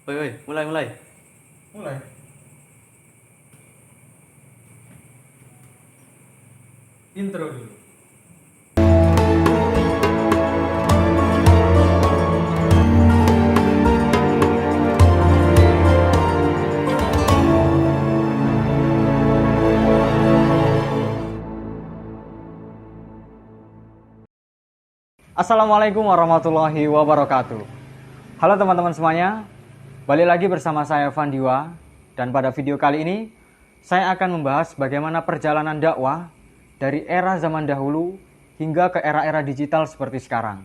Woi, woi, mulai, mulai. Mulai. Intro dulu. Assalamualaikum warahmatullahi wabarakatuh. Halo teman-teman semuanya, balik lagi bersama saya Vandiwa. Dan pada video kali ini, saya akan membahas bagaimana perjalanan dakwah dari era zaman dahulu hingga ke era-era digital seperti sekarang.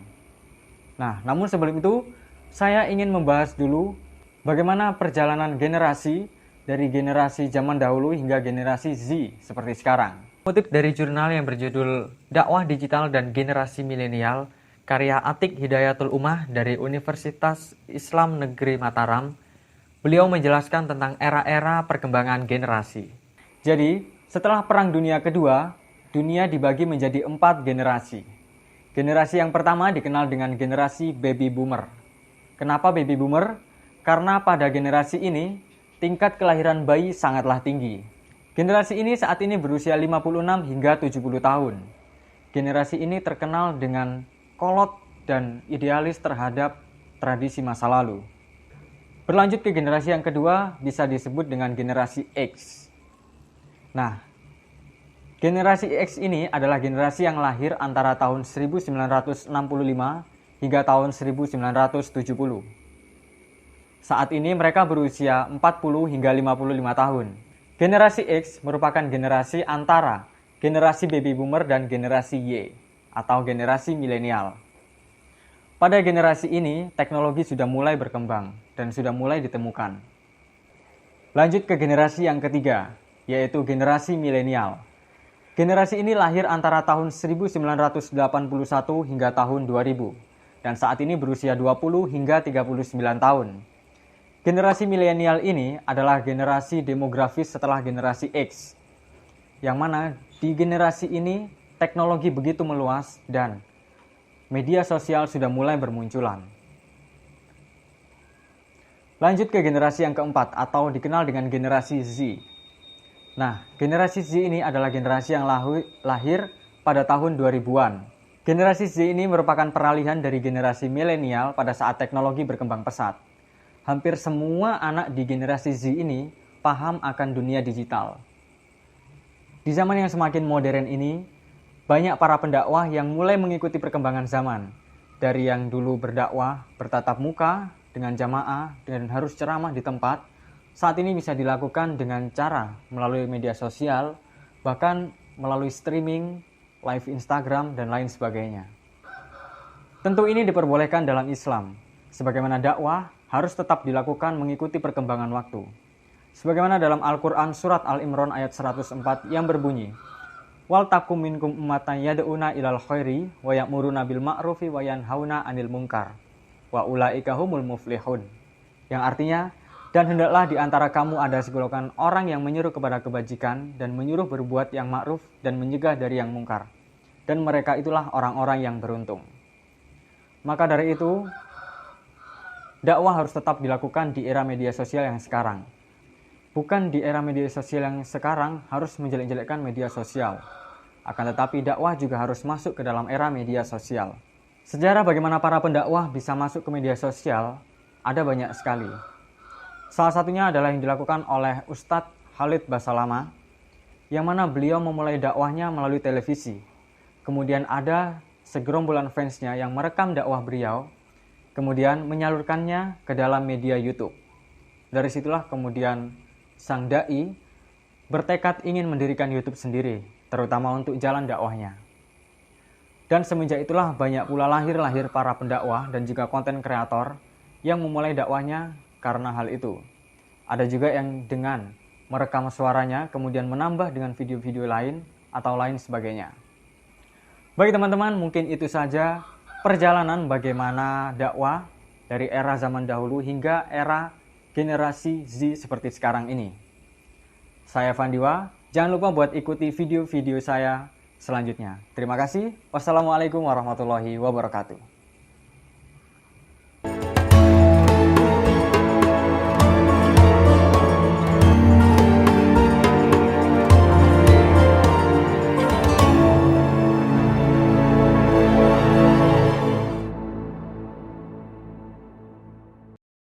Nah, namun sebelum itu, saya ingin membahas dulu bagaimana perjalanan generasi dari generasi zaman dahulu hingga generasi Z seperti sekarang. Kutip dari jurnal yang berjudul Dakwah Digital dan Generasi Milenial, karya Atik Hidayatul Ummah dari Universitas Islam Negeri Mataram, beliau menjelaskan tentang era-era perkembangan generasi. Jadi, setelah Perang Dunia Kedua, dunia dibagi menjadi 4 generasi. Generasi yang pertama dikenal dengan generasi baby boomer. Kenapa baby boomer? Karena pada generasi ini, tingkat kelahiran bayi sangatlah tinggi. Generasi ini saat ini berusia 56 hingga 70 tahun. Generasi ini terkenal dengan kolot dan idealis terhadap tradisi masa lalu. Berlanjut ke generasi yang kedua bisa disebut dengan generasi X. Nah, generasi X ini adalah generasi yang lahir antara tahun 1965 hingga tahun 1970. Saat ini mereka berusia 40 hingga 55 tahun. Generasi X merupakan generasi antara generasi baby boomer dan generasi Y atau generasi milenial. Pada generasi ini, teknologi sudah mulai berkembang dan sudah mulai ditemukan. Lanjut ke generasi yang ketiga, yaitu generasi milenial. Generasi ini lahir antara tahun 1981 hingga tahun 2000 dan saat ini berusia 20 hingga 39 tahun. Generasi milenial ini adalah generasi demografis setelah generasi X, yang mana di generasi ini teknologi begitu meluas dan media sosial sudah mulai bermunculan. Lanjut ke generasi yang keempat atau dikenal dengan generasi Z. Nah, generasi Z ini adalah generasi yang lahir pada tahun 2000-an. Generasi Z ini merupakan peralihan dari generasi milenial pada saat teknologi berkembang pesat. Hampir semua anak di generasi Z ini paham akan dunia digital. Di zaman yang semakin modern ini, banyak para pendakwah yang mulai mengikuti perkembangan zaman. Dari yang dulu berdakwah bertatap muka dengan jamaah dan harus ceramah di tempat, saat ini bisa dilakukan dengan cara melalui media sosial, bahkan melalui streaming, live Instagram, dan lain sebagainya. Tentu ini diperbolehkan dalam Islam, sebagaimana dakwah harus tetap dilakukan mengikuti perkembangan waktu. Sebagaimana dalam Al-Quran Surat Al-Imran ayat 104 yang berbunyi, Wal takum minkum ummatan yad'una ilal khairi wa ya'muruna bil ma'rufi wa yanhauna 'anil munkar wa ulaika humul muflihun. Yang artinya, dan hendaklah di antara kamu ada segolongan orang yang menyuruh kepada kebajikan dan menyuruh berbuat yang ma'ruf dan mencegah dari yang mungkar. Dan mereka itulah orang-orang yang beruntung. Maka dari itu, dakwah harus tetap dilakukan di era media sosial yang sekarang. Bukan di era media sosial yang sekarang harus menjelek-jelekkan media sosial. Akan tetapi dakwah juga harus masuk ke dalam era media sosial. Sejarah bagaimana para pendakwah bisa masuk ke media sosial ada banyak sekali. Salah satunya adalah yang dilakukan oleh Ustadz Khalid Basalamah, yang mana beliau memulai dakwahnya melalui televisi. Kemudian ada segerombolan fansnya yang merekam dakwah beliau, kemudian menyalurkannya ke dalam media YouTube. Dari situlah kemudian sang dai bertekad ingin mendirikan YouTube sendiri, terutama untuk jalan dakwahnya. Dan semenjak itulah banyak pula lahir para pendakwah dan juga konten kreator yang memulai dakwahnya karena hal itu. Ada juga yang dengan merekam suaranya kemudian menambah dengan video-video lain atau lain sebagainya. Baik teman-teman, mungkin itu saja perjalanan bagaimana dakwah dari era zaman dahulu hingga era generasi Z seperti sekarang ini. Saya Vandiwa, jangan lupa buat ikuti video-video saya selanjutnya. Terima kasih. Wassalamualaikum warahmatullahi wabarakatuh.